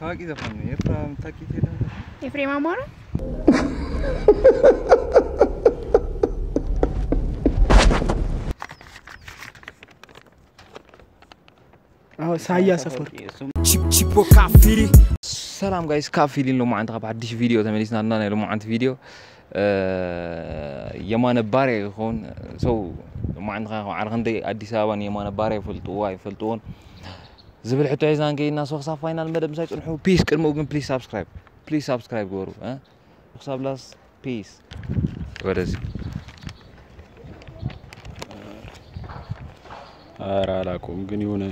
ታዋቂ ዘፋኝ ነው ኤርትራ ታቂት ይላል ኤፍሬም አማረ ሳያ ሰፈር ቺፖ ካፊሪ ሰላም ጋይስ ካፊሪ ነው ማንተ በአዲስ ቪዲዮ ተመልሰናል እና ነው ማንተ ቪዲዮ የማነ ባሪያ ይሆን ሰው ማንተ አርገንዴ አዲስ አበባን የማነ ባሪያ ይፈልጡውን ዝብል ሕቶ ይዛን ገይና ሶክሳ ፋይናል መደብ ሳይጽንሑ ፒስ ቅድሞ ግን ፕሊዝ ሰብስክራይብ ጎሩ ሶክሳብላስ ፒስ ወደዚ አራላቆም ግን ይሆነ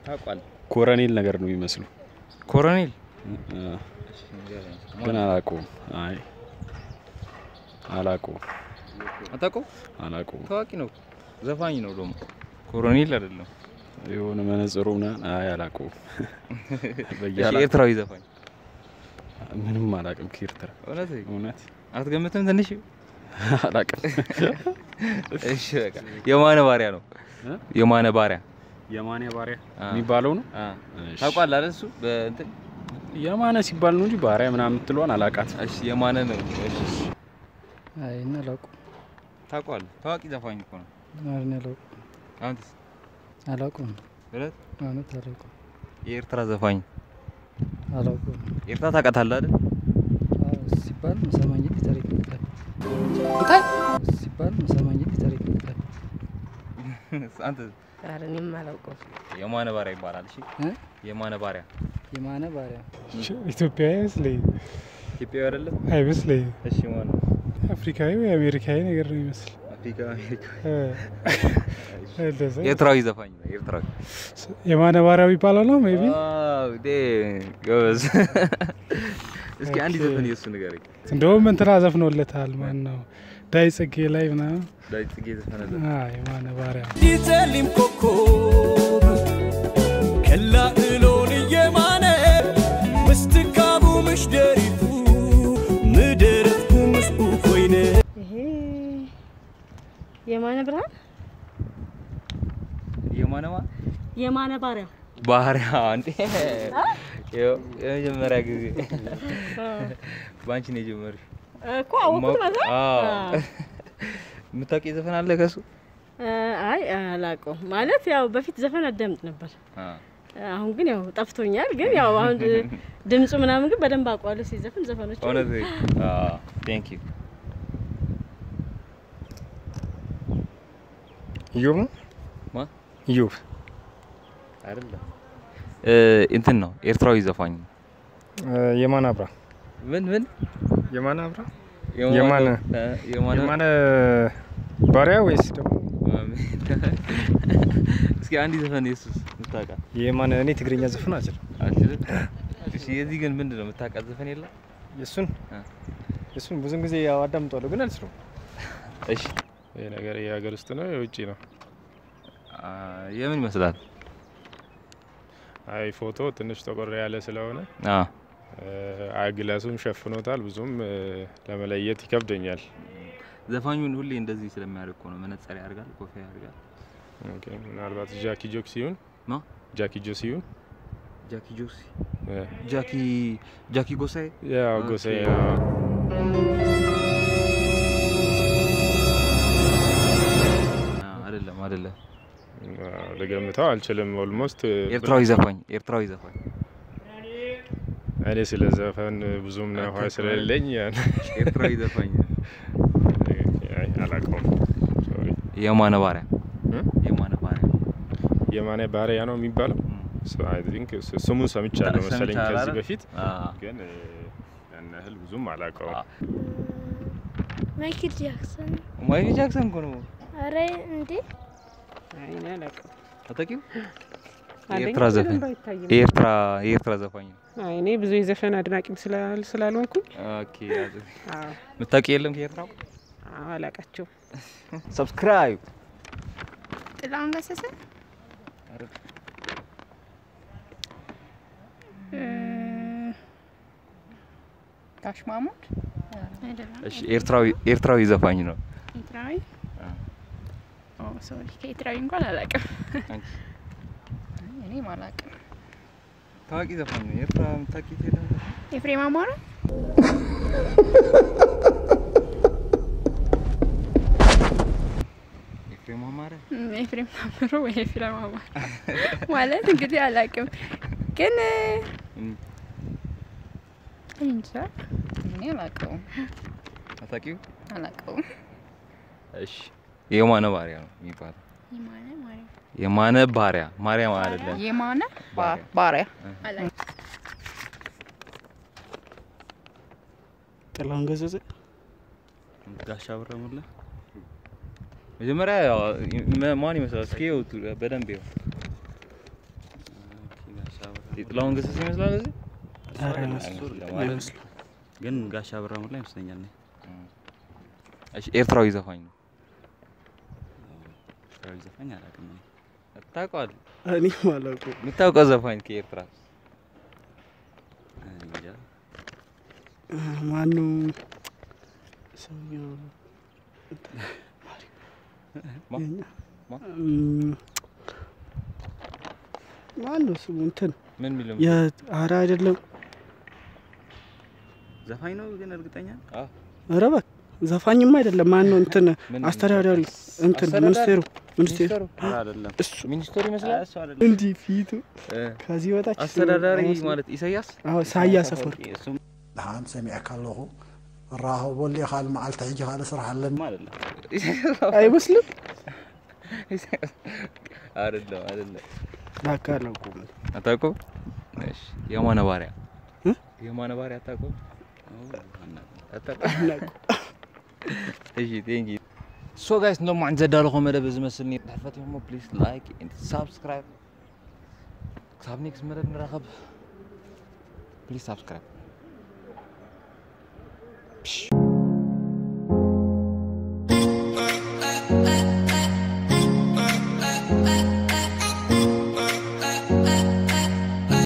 ታቋል ኮሎኔል ነገር ነው የሚመስሉ ኮሎኔል ግን አላቆም አይ አላቆም ታዋቂ ነው ዘፋኝ ነው ደሞ ኮሎኔል አይደለም የሆነ መነጽሩና አይ አላቆም ኤርትራዊ ዘፋኝ ምንም አላቅም ከኤርትራ እውነት አትገምተም ትንሽ አላቅም እሺ በቃ የማነ ባሪያ ነው የማነ ባሪያ የሚባለው ነው ታውቃል አይደል እሱ በእንትን የማነ ሲባል ነው እንጂ ባሪያ ምናምን ትሏን አላቃት እሺ የማነ ነው እሺ አይ እና ላቁ ታውቃል ታዋቂ ዘፋኝ እኮ ነው ማርነ ላቁ አንተስ አላቁም ብለት አነት አላቁ የኤርትራ ዘፋኝ አላቁ ኤርትራ ታውቃታለህ አይደል ሲባል መሰማኝ ታሪክ ይላል ሲባል መሰማኝ ታሪክ ይላል አንተ አረንም አላውቀው የማነ ባሪያ ይባላል እሺ የማነ ባሪያ ኢትዮጵያዊ መስለኝ ኢትዮጵያዊ አይደለም አይመስለኝ እሺ ማን አፍሪካዊ ወይ አሜሪካዊ ነገር ነው ይመስል ኤርትራዊ ዘፋኝ ነው ኤርትራዊ የማነ ባሪያ ይባላል ነው ሜቢ ጎዝ እስኪ አንድ ዘፈን የሱ ንገረኝ እንደውም እንትና ዘፍኖለታል ማን ነው ዳይ ጽጌ ላይ ምናምን ዳይ ጽጌ ዘፈነለ የማነ ባሪያ ይዘልም ኮኮብ ከላ እሎን የማነ ምስትካቡ ምሽደሪቱ ምድርቱ ምስኡ ኮይነ ይሄ የማነ ብርሃን የማነ ባሪያ አንዴ የመጀመሪያ ጊዜ ባንቺ ነው የጀመርሽ እኮ አውቁት ማለት ምታቂ ዘፈን አለ ከሱ አይ አላውቀው ማለት ያው በፊት ዘፈን አዳምጥ ነበር አሁን ግን ያው ጠፍቶኛል ግን ያው አሁን ድምጹ ምናምን ግን በደንብ አውቀዋለሁ ሲዘፈን ዘፈኖች ኦነዚ ቴንክ ዩ ዩብ አይደለም እንትን ነው ኤርትራዊ ዘፋኝ የማነ አብራ ምን የማነ ባሪያ ወይስ ደግሞ እስኪ አንዲ ዘፈን ኢየሱስ ምታቃ የማነ እኔ ትግርኛ ዘፈን አጭር እሺ የዚህ ግን ምንድነው ምታቃ ዘፈን የለ የሱን ብዙን ጊዜ ያው አዳምጣለሁ ግን አልስሩ እሺ ይሄ ነገር የሀገር ውስጥ ነው የውጪ ነው የምን ይመስላል አይ ፎቶ ትንሽ ተቆራ ያለ ስለሆነ አግላሱም ሸፍኖታል ብዙም ለመለየት ይከብደኛል ዘፋኙን ሁሌ እንደዚህ ስለሚያርቅ ነው መነጽር ያርጋል ኮፊያ ያርጋል ኦኬ ምናልባት ጃኪ ጆክሲዩን ጃኪ ጎሳይ ያው ጎሳይ አይደለም ለገምታው አልችልም ኦልሞስት ኤርትራዊ ዘፋኝ እኔ ስለ ዘፈን ብዙም ነው ስለሌለኝ ኤርትራዊ ዘፋኝ አላውቀውም ሶሪ የማነ ባሪያ ነው የሚባለው so I think ስሙን ሰምቻለሁ መሰለኝ ከዚህ በፊት ግን እነህል ብዙም አላውቀውም ማይክል ጃክሰን ኮኖ አረ እንዴ አይኔ አላውቀው አታውቂው ኤርትራ ዘፋኝ እኔ ብዙ የዘፈን አድናቂም ስላልሆንኩኝ ኦኬ ምታውቂ የለም ከኤርትራው አላውቃቸው ሰብስክራይብ ጥላም በሰሰ ታሽማሙት እሺ ኤርትራዊ ዘፋኝ ነው ኤርትራዊ ሶሪ ከኤርትራዊ እንኳን አላውቅም እኔ ማላውቅም ታዋቂ ዘፋኝ ነው ኤርትራ የምታውቂው የለም ኤፍሬም አማረ ኤፍሬም ታምሩ ወይ ኤፍሬም አማረ ማለት እንግዲህ አላውቅም ግን እንጃ እኔ አላውቀውም አታውቂው አላውቀውም እሺ የማነ ባሪያ ነው የሚባለው የማነ ባሪያ ማርያም አይደለም የማነ ባሪያ አላይ ጥላሁን ገሰሰ ጋሻ ብረሙላ መጀመሪያ ማን ይመስላል እስኪ ይወጡ በደንብ ይው ጥላሁን ገሰሰ ይመስላል እዚህ አይመስልም ግን ጋሻ ብረሙላ ይመስለኛል ነው እሺ ኤርትራዊ ዘፋኝ ነው ኤርትራዊ ዘፋኝ አላውቅም ታውቀዋል እኔ ማላውቀው የምታውቀው ዘፋኝ ከኤርትራ እንጃ ማነው ሰውዬው ማነው ስሙ እንትን ምን ሚለው ኧረ አይደለም ዘፋኝ ነው ግን እርግጠኛ ኧረ እባክህ ዘፋኝማ አይደለም ማነው እንትን አስተዳዳሪ እንትን ሚኒስቴሩ አይደለም እሱ ሚኒስቴር ይመስላል እሱ አይደለም እንዲ ፊቱ ከዚህ ወጣች አስተዳዳሪ ማለት ኢሳያስ ሳያስ ሰፈር ለሃም ሰሚዕካ ኣለኹ ራሆቦል ይኻል መዓልቲ ሕጂ ካለ ስራሕ አለን ማለት አይመስልም አይደለም ባካለኩም አታውቁም እሺ የማነ ባሪያ አታውቁም እሺ ቴንክ ዩ So guys, no man zadalko መደብ ዝመስልኒ ተፈትሞ please like and subscribe. ካብ ኔክስት መደብ ንራኸብ please subscribe.